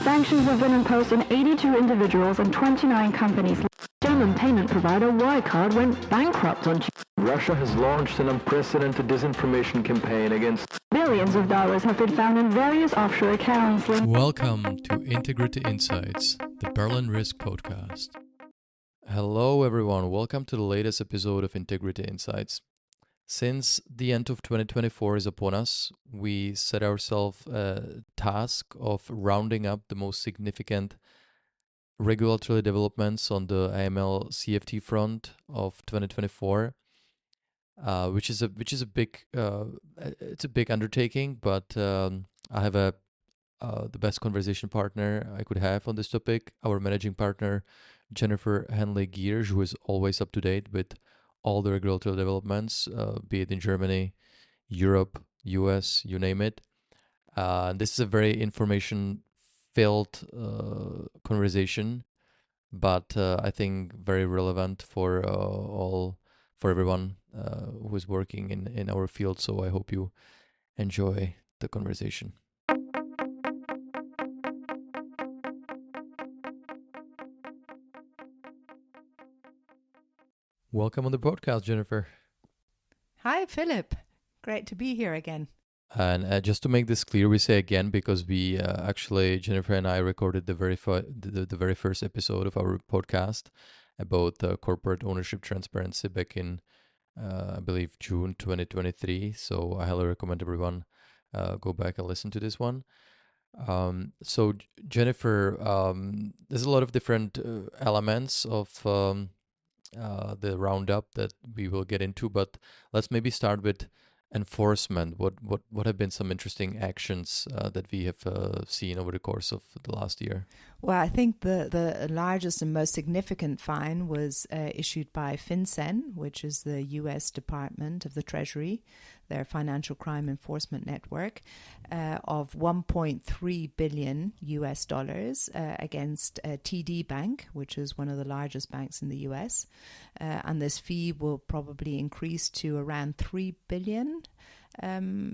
Sanctions have been imposed on 82 individuals and 29 companies. German payment provider Wirecard went bankrupt on Tuesday. Russia has launched an unprecedented disinformation campaign against... Billions of dollars have been found in various offshore accounts. Welcome to Integrity Insights, the Berlin Risk Podcast. Hello everyone, welcome to the latest episode of Integrity Insights. Since the end of 2024 is upon us, we set ourselves a task of rounding up the most significant regulatory developments on the AML CFT front of 2024, which is a big undertaking, but I have the best conversation partner I could have on this topic, our managing partner Jennifer Hanley-Giersch, who is always up to date with all the regulatory developments, be it in Germany, Europe, US, you name it. This is a very information-filled conversation, but I think very relevant for everyone who is working in our field. So I hope you enjoy the conversation. Welcome on the podcast, Jennifer. Hi, Philip. Great to be here again. And just to make this clear, we say again because we actually, Jennifer and I recorded the very first episode of our podcast about corporate ownership transparency back in, I believe, June 2023. So I highly recommend everyone go back and listen to this one. So Jennifer, there's a lot of different elements of the roundup that we will get into, but let's maybe start with enforcement. What have been some interesting actions that we have seen over the course of the last year? Well, I think the largest and most significant fine was issued by FinCEN, which is the U.S. Department of the Treasury, their financial crime enforcement network, of $1.3 billion US against TD Bank, which is one of the largest banks in the U.S. And this fee will probably increase to around $3 billion.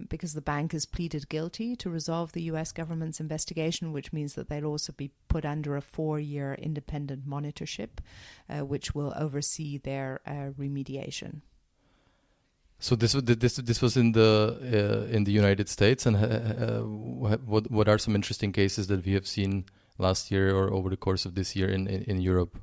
Because the bank has pleaded guilty to resolve the U.S. government's investigation, which means that they'll also be put under a 4-year independent monitorship, which will oversee their remediation. So this was in the United States, and what are some interesting cases that we have seen last year or over the course of this year in Europe?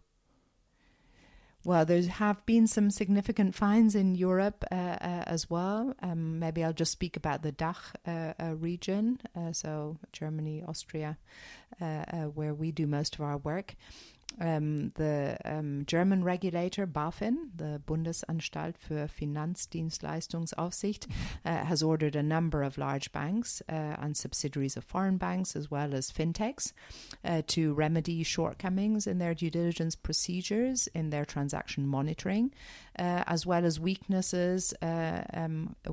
Well, there have been some significant fines in Europe as well. Maybe I'll just speak about the DACH region, so Germany, Austria, where we do most of our work. The German regulator BaFin, the Bundesanstalt für Finanzdienstleistungsaufsicht, has ordered a number of large banks and subsidiaries of foreign banks as well as fintechs to remedy shortcomings in their due diligence procedures, in their transaction monitoring, as well as weaknesses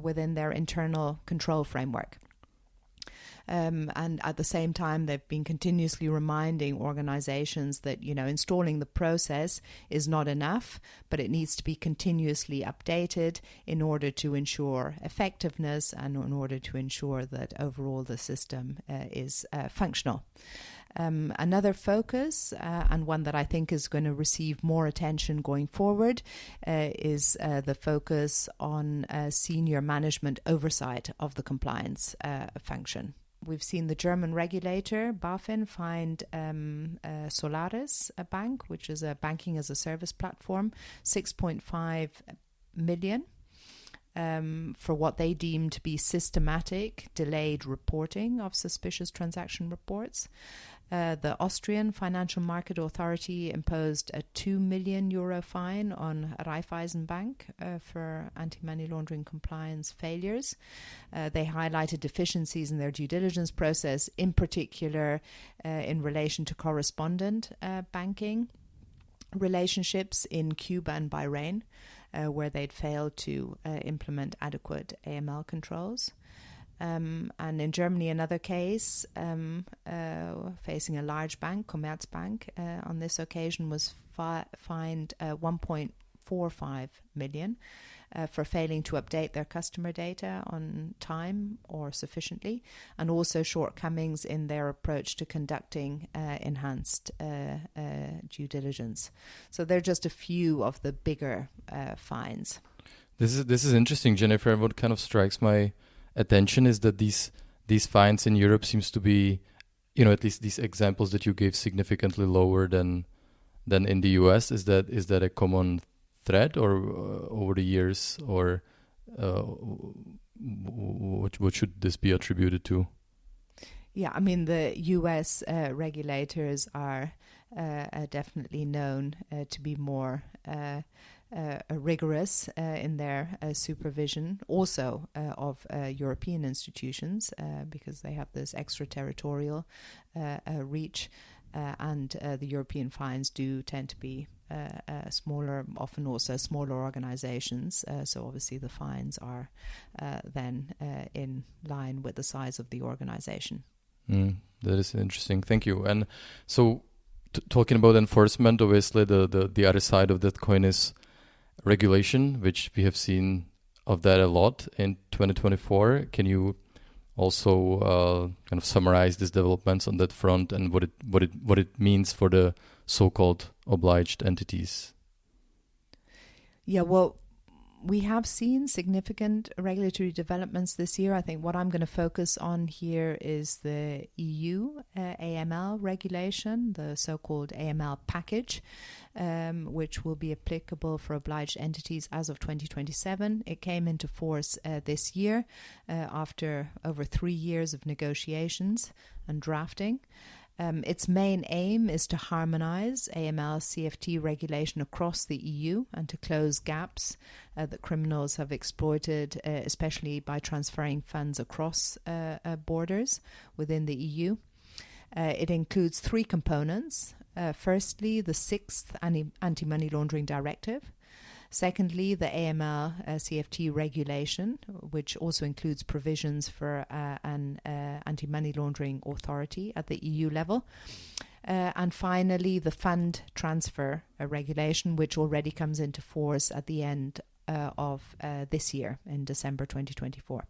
within their internal control framework. And at the same time, they've been continuously reminding organizations that, installing the process is not enough, but it needs to be continuously updated in order to ensure effectiveness and in order to ensure that overall the system is functional. Another focus, and one that I think is going to receive more attention going forward, is the focus on senior management oversight of the compliance function. We've seen the German regulator, BaFin, fined Solaris, a bank, which is a banking as a service platform, 6.5 million for what they deem to be systematic, delayed reporting of suspicious transaction reports. The Austrian Financial Market Authority imposed a €2 million fine on Raiffeisen Bank for anti-money laundering compliance failures. They highlighted deficiencies in their due diligence process, in particular in relation to correspondent banking relationships in Cuba and Bahrain, where they'd failed to implement adequate AML controls. And in Germany, another case facing a large bank, Commerzbank, on this occasion was fined 1.45 million for failing to update their customer data on time or sufficiently, and also shortcomings in their approach to conducting enhanced due diligence. So they're just a few of the bigger fines. This is interesting, Jennifer. What kind of strikes my attention is that these fines in Europe seems to be, at least these examples that you gave, significantly lower than in the US. Is that a common thread, or over the years, or what should this be attributed to? Yeah, I mean, the US regulators are definitely known to be more rigorous in their supervision, also of European institutions, because they have this extraterritorial reach, and the European fines do tend to be smaller, often also smaller organizations. So obviously the fines are then in line with the size of the organization. That is interesting. Thank you. And so talking about enforcement, obviously the other side of that coin is regulation, which we have seen of that a lot in 2024. Can you also kind of summarize these developments on that front and what it means for the so-called obliged entities? Yeah, well, we have seen significant regulatory developments this year. I think what I'm going to focus on here is the EU AML regulation, the so-called AML package, which will be applicable for obliged entities as of 2027. It came into force this year after over 3 years of negotiations and drafting. Its main aim is to harmonize AML CFT regulation across the EU and to close gaps that criminals have exploited, especially by transferring funds across borders within the EU. It includes 3 components. Firstly, the 6th Anti-Money Laundering Directive. Secondly, the AML CFT regulation, which also includes provisions for an Anti-Money Laundering Authority at the EU level. And finally, the fund transfer regulation, which already comes into force at the end of this year, in December 2024.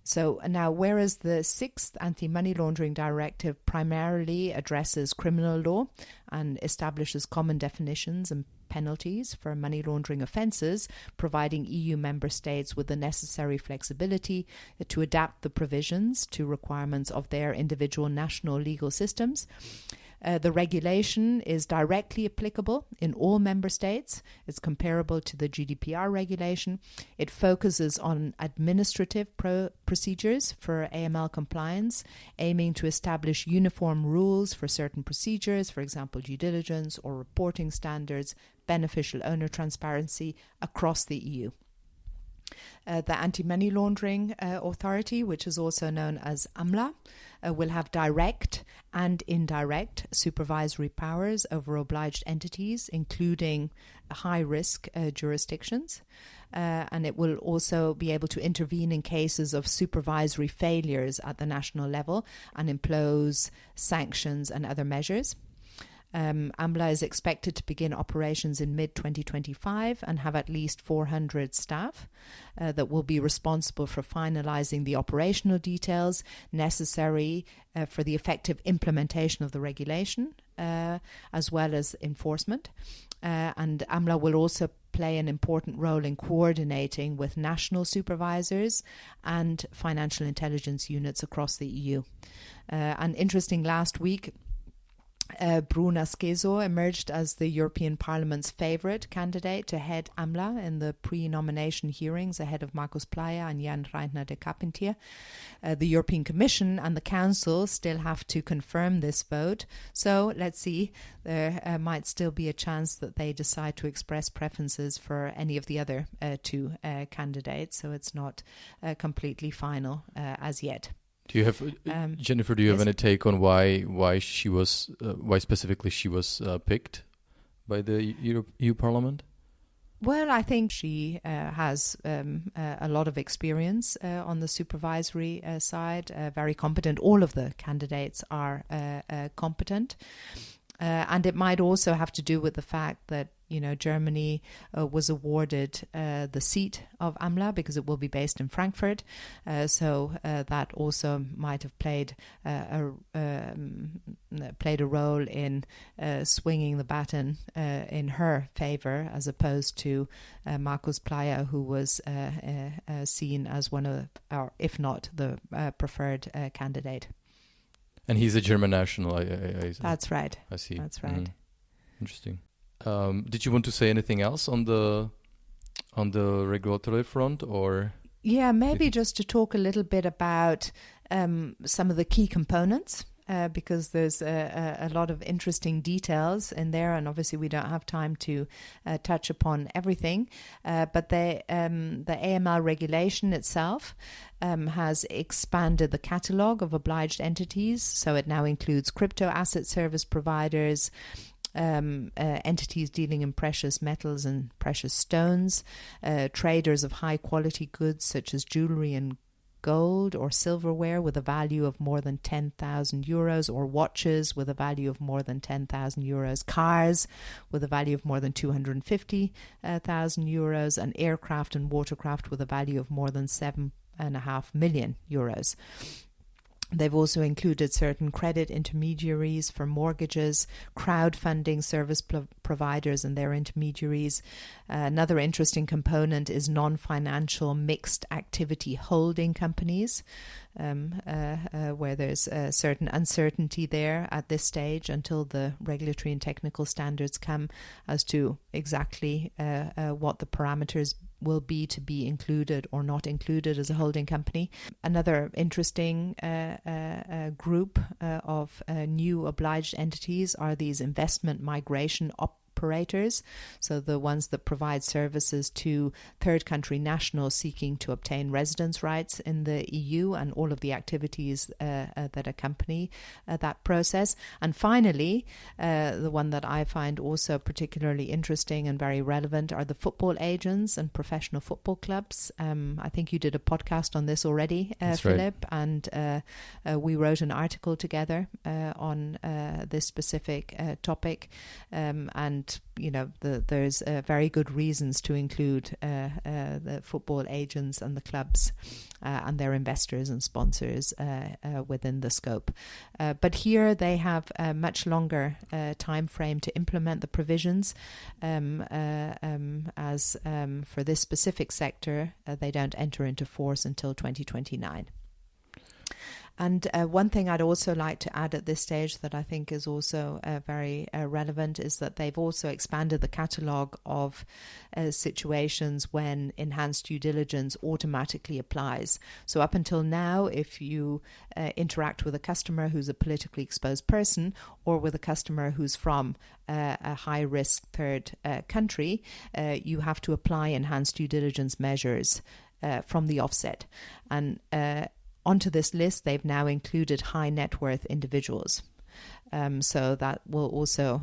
So now, whereas the 6th Anti-Money Laundering Directive primarily addresses criminal law and establishes common definitions and penalties for money laundering offences, providing EU member states with the necessary flexibility to adapt the provisions to requirements of their individual national legal systems. The regulation is directly applicable in all member states. It's comparable to the GDPR regulation. It focuses on administrative procedures for AML compliance, aiming to establish uniform rules for certain procedures, for example, due diligence or reporting standards, beneficial owner transparency across the EU. The Anti-Money Laundering Authority, which is also known as AMLA, will have direct and indirect supervisory powers over obliged entities, including high-risk jurisdictions. And it will also be able to intervene in cases of supervisory failures at the national level and impose sanctions and other measures. AMLA is expected to begin operations in mid-2025 and have at least 400 staff that will be responsible for finalizing the operational details necessary for the effective implementation of the regulation, as well as enforcement. And AMLA will also play an important role in coordinating with national supervisors and financial intelligence units across the EU. And interesting, last week, Bruna Skezo emerged as the European Parliament's favourite candidate to head AMLA in the pre-nomination hearings ahead of Markus Playa and Jan Reintner de Carpentier. The European Commission and the Council still have to confirm this vote, so let's see. There might still be a chance that they decide to express preferences for any of the other 2 candidates, so it's not completely final as yet. Do you have, Jennifer? Do you have any take on why she was why specifically she was picked by the EU Parliament? Well, I think she has a lot of experience on the supervisory side. Very competent. All of the candidates are competent. And it might also have to do with the fact that, Germany was awarded the seat of AMLA because it will be based in Frankfurt. So that also might have played a role in swinging the baton in her favor, as opposed to Markus Pleyer, who was seen as one of our, if not the preferred candidate. And he's a German national. That's right. I see. That's right. Interesting. Did you want to say anything else on the regulatory front, or? Yeah, maybe just to talk a little bit about some of the key components, because there's a lot of interesting details in there, and obviously we don't have time to touch upon everything. But the AML regulation itself has expanded the catalogue of obliged entities, so it now includes crypto asset service providers, entities dealing in precious metals and precious stones, traders of high quality goods such as jewelry and gold or silverware with a value of more than 10,000 euros, or watches with a value of more than 10,000 euros, cars with a value of more than 250,000 euros, and aircraft and watercraft with a value of more than 7.5 million euros. They've also included certain credit intermediaries for mortgages, crowdfunding service providers and their intermediaries. Another interesting component is non-financial mixed activity holding companies, where there's a certain uncertainty there at this stage until the regulatory and technical standards come as to exactly what the parameters will be to be included or not included as a holding company. Another interesting group of new obliged entities are these investment migration operators, so the ones that provide services to third country nationals seeking to obtain residence rights in the EU, and all of the activities that accompany that process. And finally, the one that I find also particularly interesting and very relevant are the football agents and professional football clubs. I think you did a podcast on this already, Philip, right. And we wrote an article together on this specific topic, and there's very good reasons to include the football agents and the clubs and their investors and sponsors within the scope. But here they have a much longer time frame to implement the provisions, as for this specific sector, they don't enter into force until 2029. And one thing I'd also like to add at this stage that I think is also very relevant is that they've also expanded the catalogue of situations when enhanced due diligence automatically applies. So up until now, if you interact with a customer who's a politically exposed person, or with a customer who's from a high-risk third country, you have to apply enhanced due diligence measures from the offset. And onto this list, they've now included high net worth individuals. So that will also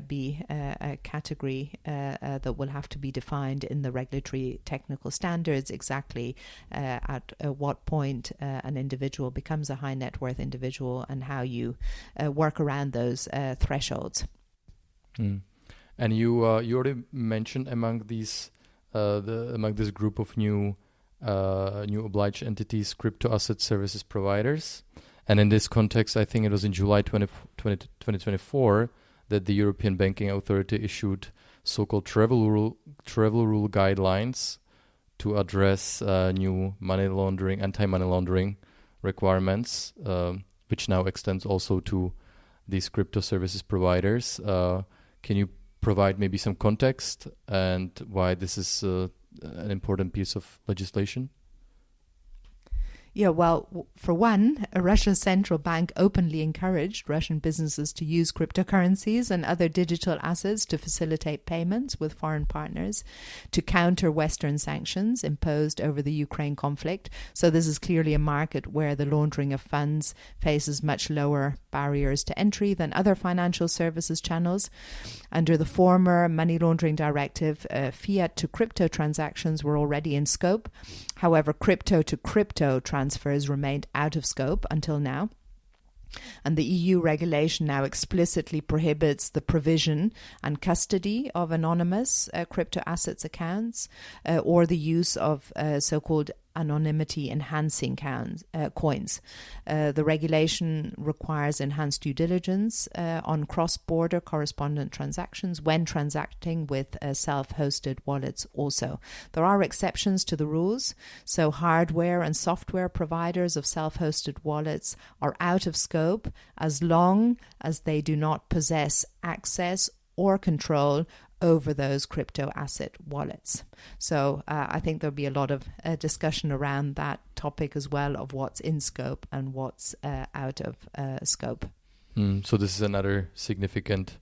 be a category that will have to be defined in the regulatory technical standards, exactly at what point an individual becomes a high net worth individual, and how you work around those thresholds. And you already mentioned among these among this group of new obliged entities, crypto asset services providers. And in this context, I think it was in July 2024 that the European Banking Authority issued so-called travel rule guidelines to address new anti-money laundering requirements, which now extends also to these crypto services providers. Can you provide maybe some context and why this is an important piece of legislation? Yeah, well, for one, Russia's central bank openly encouraged Russian businesses to use cryptocurrencies and other digital assets to facilitate payments with foreign partners to counter Western sanctions imposed over the Ukraine conflict. So this is clearly a market where the laundering of funds faces much lower barriers to entry than other financial services channels. Under the former money laundering directive, fiat to crypto transactions were already in scope. However, crypto to crypto transfers remained out of scope until now. And the EU regulation now explicitly prohibits the provision and custody of anonymous crypto assets accounts or the use of so-called anonymity enhancing coins. The regulation requires enhanced due diligence on cross-border correspondent transactions when transacting with self-hosted wallets also. There are exceptions to the rules, so hardware and software providers of self-hosted wallets are out of scope as long as they do not possess access or control over those crypto asset wallets. So I think there'll be a lot of discussion around that topic as well, of what's in scope and what's out of scope. So this is another significant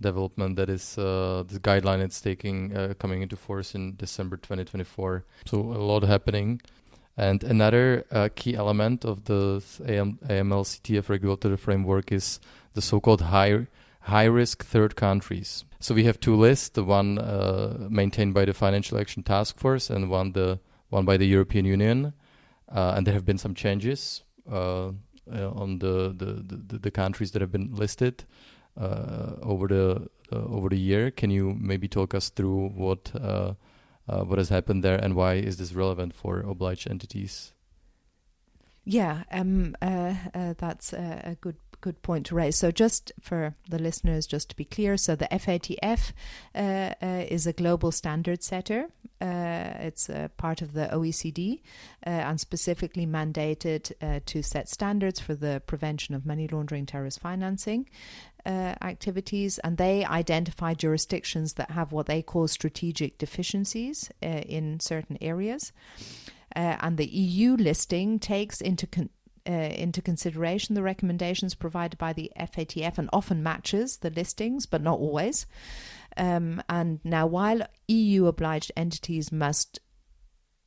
development, that is the guideline it's taking coming into force in December 2024. So a lot happening. And another key element of the AML CTF regulatory framework is the so-called high-risk third countries. So we have two lists, the one maintained by the Financial Action Task Force and one by the European Union. And there have been some changes on the countries that have been listed over the year. Can you maybe talk us through what has happened there, and why is this relevant for obliged entities? Yeah, that's a good point to raise. So just for the listeners, just to be clear, so the FATF is a global standard setter. It's a part of the OECD and specifically mandated to set standards for the prevention of money laundering, terrorist financing activities, and they identify jurisdictions that have what they call strategic deficiencies in certain areas. And the EU listing takes into consideration the recommendations provided by the FATF and often matches the listings, but not always. And now, while EU obliged entities must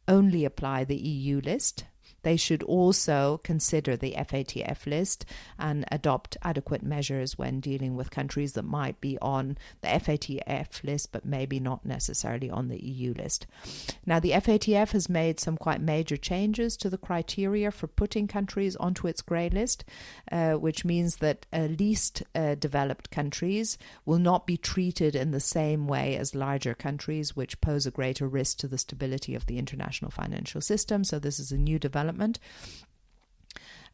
only apply the EU list, they should also consider the FATF list and adopt adequate measures when dealing with countries that might be on the FATF list but maybe not necessarily on the EU list. Now, the FATF has made some quite major changes to the criteria for putting countries onto its grey list, which means that least developed countries will not be treated in the same way as larger countries, which pose a greater risk to the stability of the international financial system. So this is a new development.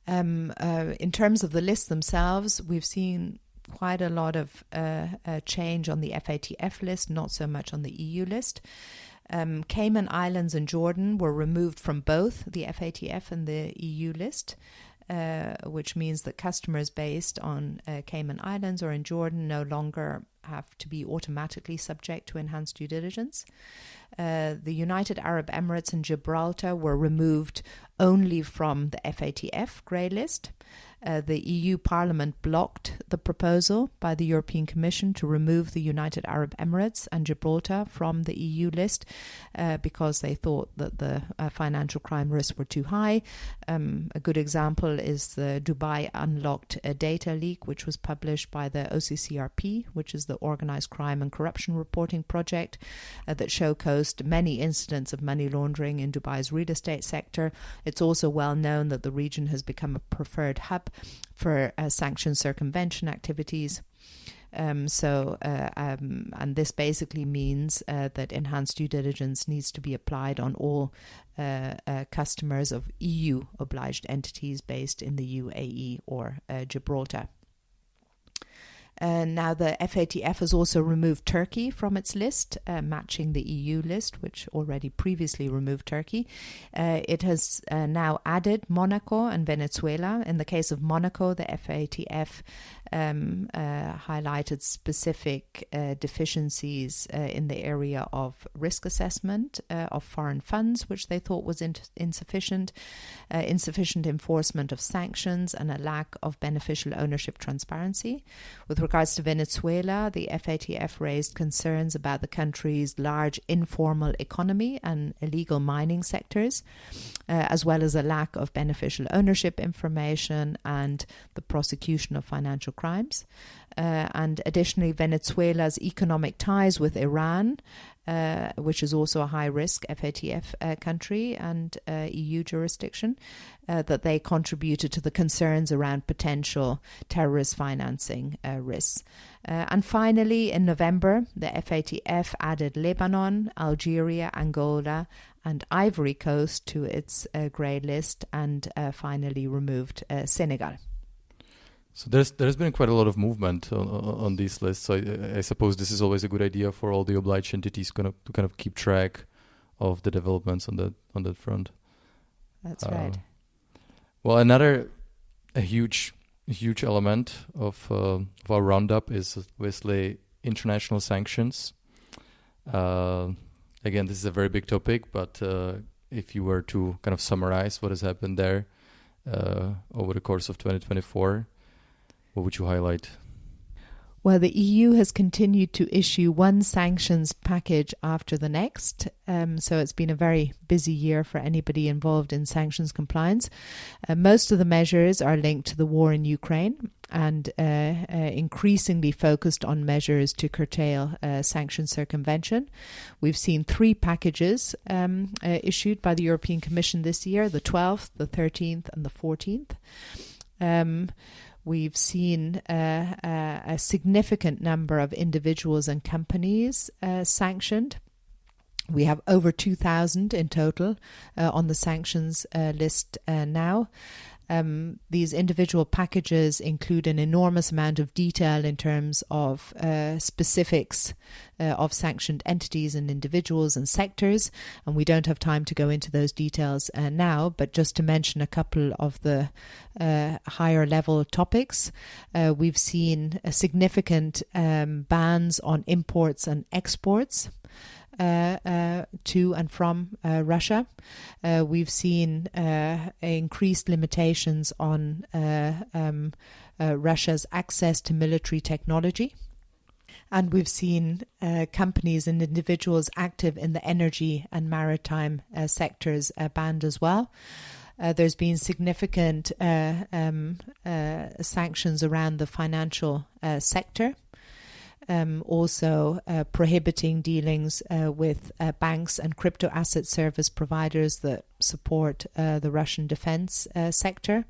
In terms of the lists themselves, we've seen quite a lot of change on the FATF list, not so much on the EU list. Cayman Islands and Jordan were removed from both the FATF and the EU list, which means that customers based on Cayman Islands or in Jordan no longer have to be automatically subject to enhanced due diligence. The United Arab Emirates and Gibraltar were removed only from the FATF grey list. The EU Parliament blocked the proposal by the European Commission to remove the United Arab Emirates and Gibraltar from the EU list because they thought that the financial crime risks were too high. A good example is the Dubai Unlocked data leak, which was published by the OCCRP, which is the Organised Crime and Corruption Reporting Project, that showcased many incidents of money laundering in Dubai's real estate sector. It's also well known that the region has become a preferred hub for sanctions circumvention activities. And this basically means that enhanced due diligence needs to be applied on all customers of EU obliged entities based in the UAE or Gibraltar. Now the FATF has also removed Turkey from its list, matching the EU list, which already previously removed Turkey. It has now added Monaco and Venezuela. In the case of Monaco, the FATF highlighted specific deficiencies in the area of risk assessment of foreign funds, which they thought was insufficient enforcement of sanctions, and a lack of beneficial ownership transparency. With regards to Venezuela, the FATF raised concerns about the country's large informal economy and illegal mining sectors, as well as a lack of beneficial ownership information and the prosecution of financial crimes. And additionally, Venezuela's economic ties with Iran which is also a high-risk FATF country and EU jurisdiction, that they contributed to the concerns around potential terrorist financing risks. And finally, in November, the FATF added Lebanon, Algeria, Angola, and Ivory Coast to its grey list, and finally removed Senegal. So there's been quite a lot of movement on these lists. So I suppose this is always a good idea for all the obliged entities to kind of keep track of the developments on that front. That's right. Well, another huge element of our roundup is obviously international sanctions. Again, this is a very big topic, but if you were to kind of summarize what has happened there over the course of 2024, what would you highlight? Well, the EU has continued to issue one sanctions package after the next. So it's been a very busy year for anybody involved in sanctions compliance. Most of the measures are linked to the war in Ukraine and increasingly focused on measures to curtail sanction circumvention. We've seen 3 packages issued by the European Commission this year, the 12th, the 13th and the 14th. We've seen a significant number of individuals and companies sanctioned. We have over 2,000 in total on the sanctions list now. These individual packages include an enormous amount of detail in terms of specifics of sanctioned entities and individuals and sectors, and we don't have time to go into those details now, but just to mention a couple of the higher level topics. We've seen a significant bans on imports and exports to and from Russia. We've seen increased limitations on Russia's access to military technology. And we've seen companies and individuals active in the energy and maritime sectors banned as well. There's been significant sanctions around the financial sector. Also prohibiting dealings with banks and crypto asset service providers that support the Russian defense sector.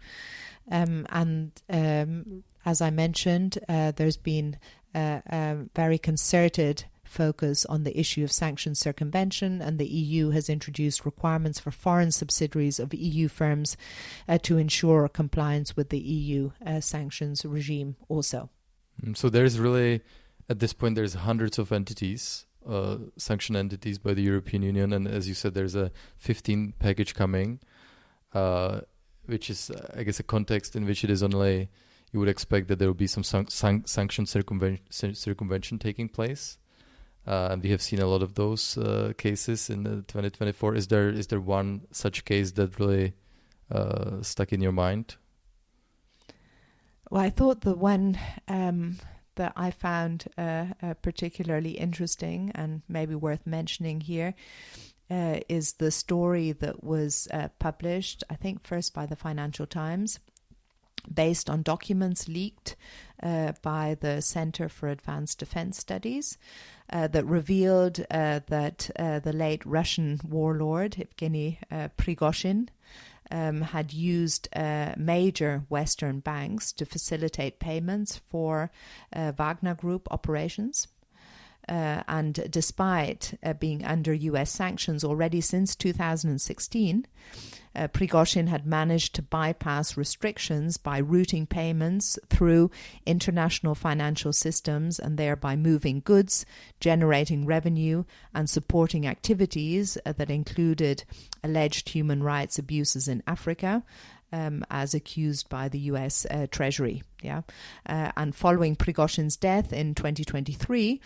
And as I mentioned, there's been a very concerted focus on the issue of sanctions circumvention, and the EU has introduced requirements for foreign subsidiaries of EU firms to ensure compliance with the EU sanctions regime also. So there's really... At this point, there's hundreds of entities, sanctioned entities by the European Union. And as you said, there's a 15 package coming, which is, I guess, a context in which it is only, you would expect that there will be some sanction circumvention taking place. And we have seen a lot of those cases in 2024. Is there one such case that really stuck in your mind? Well, I thought the one... that I found particularly interesting and maybe worth mentioning here is the story that was published, I think first by the Financial Times, based on documents leaked by the Center for Advanced Defense Studies that revealed that the late Russian warlord Evgeny Prigozhin had used major Western banks to facilitate payments for Wagner Group operations. And despite being under US sanctions already since 2016, Prigozhin had managed to bypass restrictions by routing payments through international financial systems and thereby moving goods, generating revenue and supporting activities that included alleged human rights abuses in Africa, as accused by the US Treasury. And following Prigozhin's death in 2023,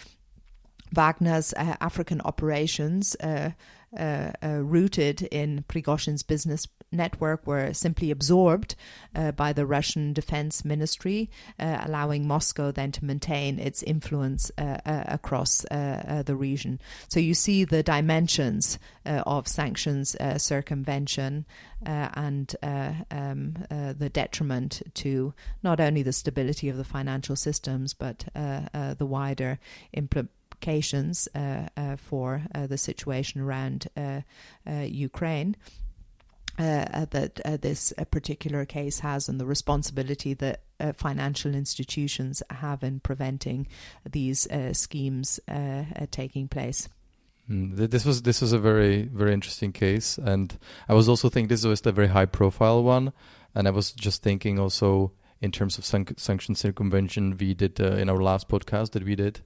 Wagner's African operations rooted in Prigozhin's business network were simply absorbed by the Russian Defense Ministry, allowing Moscow then to maintain its influence across the region. So you see the dimensions of sanctions circumvention and the detriment to not only the stability of the financial systems, but the wider implications for the situation around Ukraine that this particular case has, and the responsibility that financial institutions have in preventing these schemes taking place. This was a very, very interesting case, and I was also thinking this was a very high profile one, and I was just thinking also in terms of sanction circumvention. We did in our last podcast that we did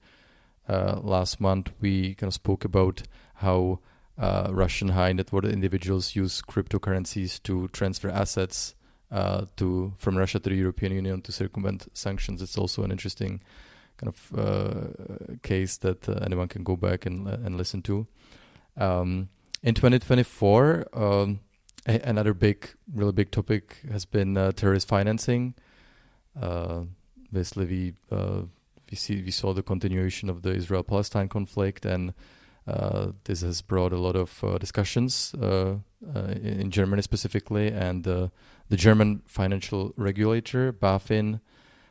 last month, we kind of spoke about how Russian high net worth individuals use cryptocurrencies to transfer assets from Russia to the European Union to circumvent sanctions. It's also an interesting kind of case that anyone can go back and listen to. In 2024, another really big topic has been terrorist financing. Basically, we saw the continuation of the Israel-Palestine conflict, and this has brought a lot of discussions in Germany specifically, and the German financial regulator, BaFin,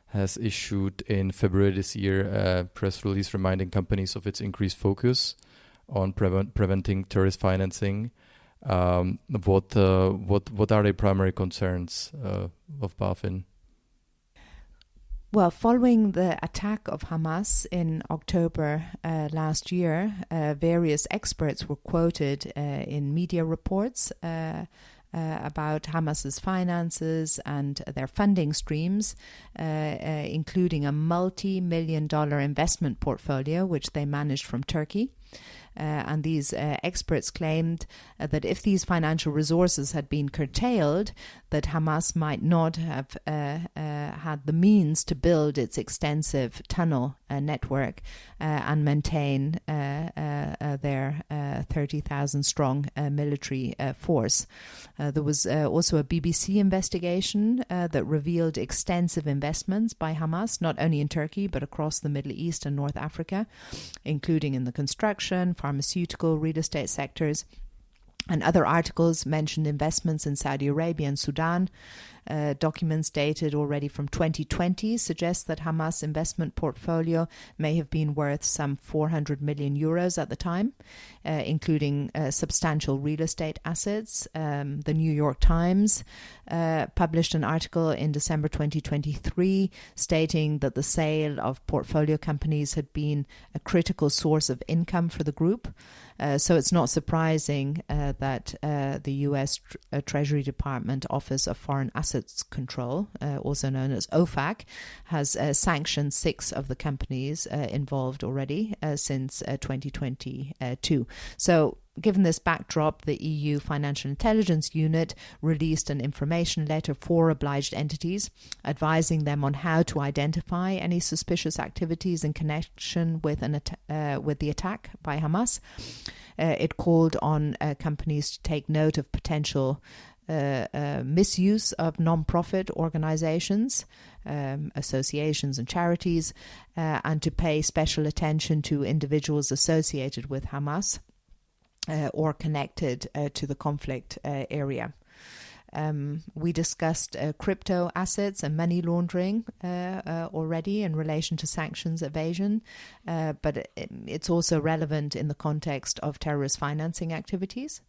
has issued in February this year a press release reminding companies of its increased focus on preventing terrorist financing. What are the primary concerns of BaFin? Well, following the attack of Hamas in October last year, various experts were quoted in media reports about Hamas's finances and their funding streams, including a multi-million-dollar investment portfolio which they managed from Turkey. And these experts claimed that if these financial resources had been curtailed, that Hamas might not have had the means to build its extensive tunnel network and maintain their 30,000 strong military force. There was also a BBC investigation that revealed extensive investments by Hamas, not only in Turkey, but across the Middle East and North Africa, including in the construction, pharmaceutical, real estate sectors. And other articles mentioned investments in Saudi Arabia and Sudan. Documents dated already from 2020 suggest that Hamas' investment portfolio may have been worth some 400 million euros at the time, including substantial real estate assets. The New York Times published an article in December 2023 stating that the sale of portfolio companies had been a critical source of income for the group. So it's not surprising that the U.S. Treasury Department Office of Foreign Assets Control, also known as OFAC, has sanctioned 6 of the companies involved already since 2022. So given this backdrop, the EU Financial Intelligence Unit released an information letter for obliged entities, advising them on how to identify any suspicious activities in connection with with the attack by Hamas. It called on companies to take note of potential misuse of non-profit organizations, associations and charities, and to pay special attention to individuals associated with Hamas or connected to the conflict area. We discussed crypto assets and money laundering already in relation to sanctions evasion, but it's also relevant in the context of terrorist financing activities.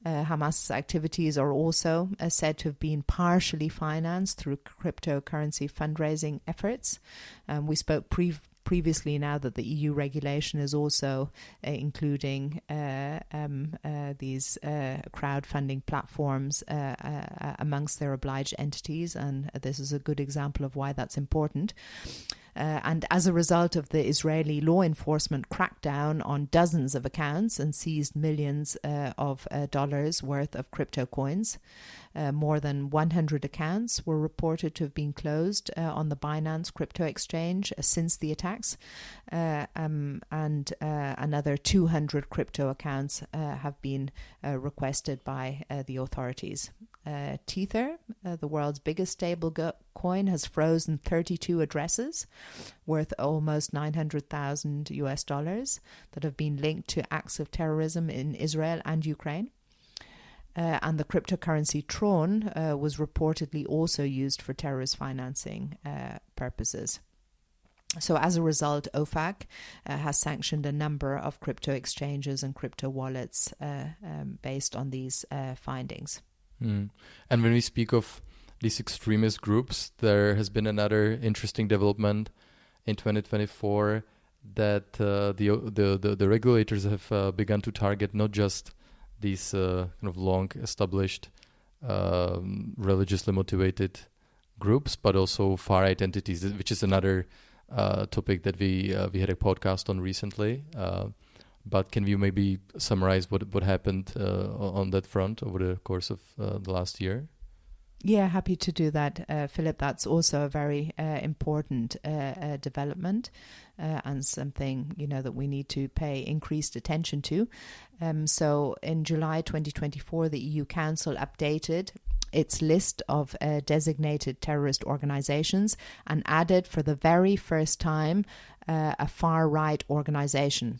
Hamas activities are also said to have been partially financed through cryptocurrency fundraising efforts. We spoke previously now that the EU regulation is also including these crowdfunding platforms amongst their obliged entities, and this is a good example of why that's important. And as a result of the Israeli law enforcement crackdown on dozens of accounts and seized millions of dollars worth of crypto coins, more than 100 accounts were reported to have been closed on the Binance crypto exchange since the attacks, and another 200 crypto accounts have been requested by the authorities. Tether, the world's biggest stable coin, has frozen 32 addresses worth almost $900,000 that have been linked to acts of terrorism in Israel and Ukraine. And the cryptocurrency Tron was reportedly also used for terrorist financing purposes. So as a result, OFAC has sanctioned a number of crypto exchanges and crypto wallets based on these findings. And when we speak of these extremist groups, there has been another interesting development in 2024 that the regulators have begun to target not just these kind of long established religiously motivated groups, but also far-right entities, which is another topic that we had a podcast on recently. But can you maybe summarize what happened on that front over the course of the last year? Yeah, happy to do that, Philip. That's also a very important development and something, that we need to pay increased attention to. So in July 2024, the EU Council updated its list of designated terrorist organizations and added for the very first time a far-right organization.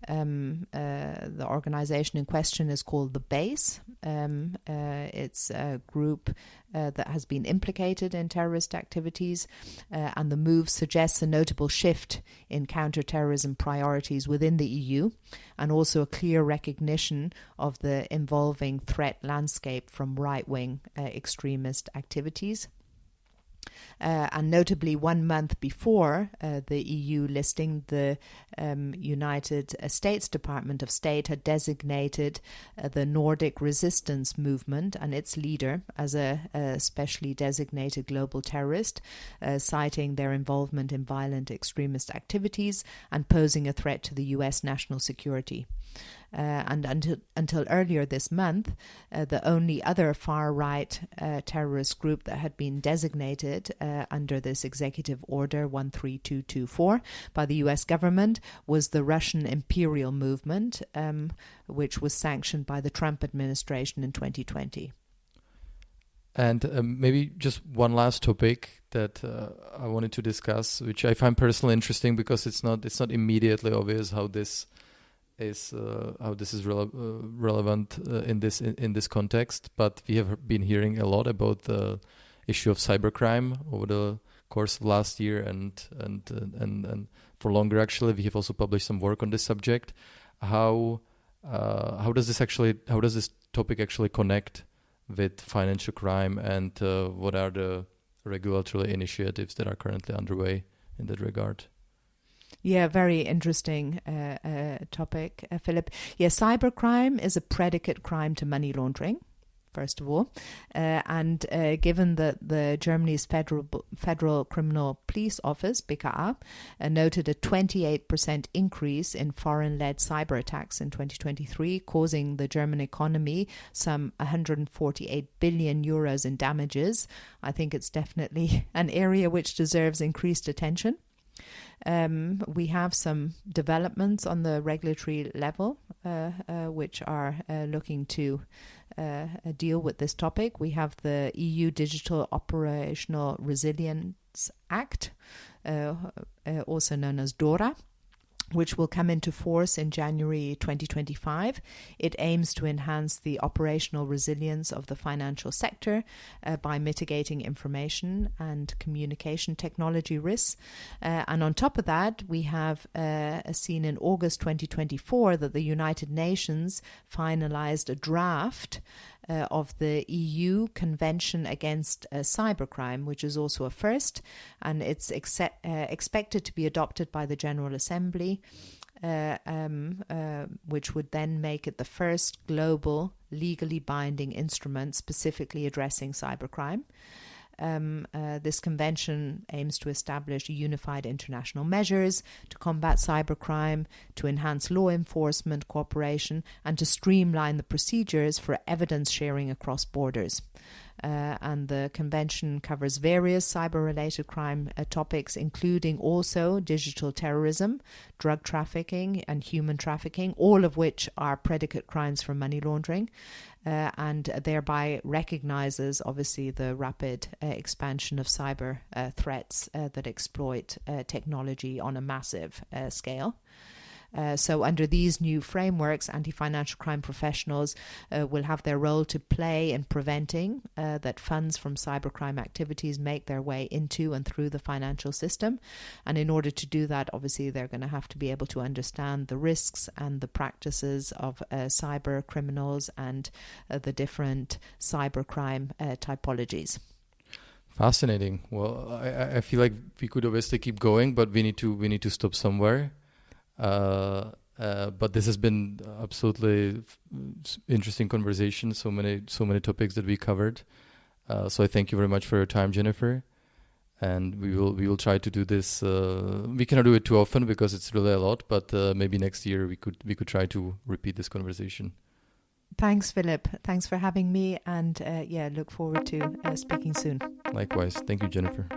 The organization in question is called the Base. It's a group that has been implicated in terrorist activities, and the move suggests a notable shift in counterterrorism priorities within the EU, and also a clear recognition of the evolving threat landscape from right-wing extremist activities. And notably, 1 month before the EU listing, the United States Department of State had designated the Nordic Resistance Movement and its leader as a specially designated global terrorist, citing their involvement in violent extremist activities and posing a threat to the US national security. And until earlier this month, the only other far-right terrorist group that had been designated under this Executive Order 13224 by the US government was the Russian Imperial Movement, which was sanctioned by the Trump administration in 2020. And maybe just one last topic that I wanted to discuss, which I find personally interesting because it's not immediately obvious how this is relevant in this context. But we have been hearing a lot about the issue of cybercrime over the course of last year, and for longer. Actually, we have also published some work on this subject. How does this topic actually connect with financial crime, and what are the regulatory initiatives that are currently underway in that regard? Yeah, very interesting topic, Philip. Yeah, cybercrime is a predicate crime to money laundering, first of all. And given that the Germany's Federal Criminal Police Office, BKA, noted a 28% increase in foreign-led cyber attacks in 2023, causing the German economy some 148 billion euros in damages, I think it's definitely an area which deserves increased attention. We have some developments on the regulatory level which are looking to deal with this topic. We have the EU Digital Operational Resilience Act, also known as DORA, which will come into force in January 2025. It aims to enhance the operational resilience of the financial sector by mitigating information and communication technology risks. And on top of that, we have seen in August 2024 that the United Nations finalized a draft of the EU Convention against Cybercrime, which is also a first, and it's expected to be adopted by the General Assembly, which would then make it the first global legally binding instrument specifically addressing cybercrime. This convention aims to establish unified international measures to combat cybercrime, to enhance law enforcement cooperation, and to streamline the procedures for evidence sharing across borders. And the convention covers various cyber-related crime topics, including also digital terrorism, drug trafficking, and human trafficking, all of which are predicate crimes for money laundering, and thereby recognizes, obviously, the rapid expansion of cyber threats that exploit technology on a massive scale. So under these new frameworks, anti-financial crime professionals will have their role to play in preventing that funds from cybercrime activities make their way into and through the financial system. And in order to do that, obviously, they're going to have to be able to understand the risks and the practices of cyber criminals and the different cybercrime typologies. Fascinating. Well, I feel like we could obviously keep going, but we need to stop somewhere. But this has been absolutely interesting conversation. So many topics that we covered. So I thank you very much for your time, Jennifer. And we will try to do this. We cannot do it too often because it's really a lot. But maybe next year we could try to repeat this conversation. Thanks, Philip. Thanks for having me. And look forward to speaking soon. Likewise. Thank you, Jennifer.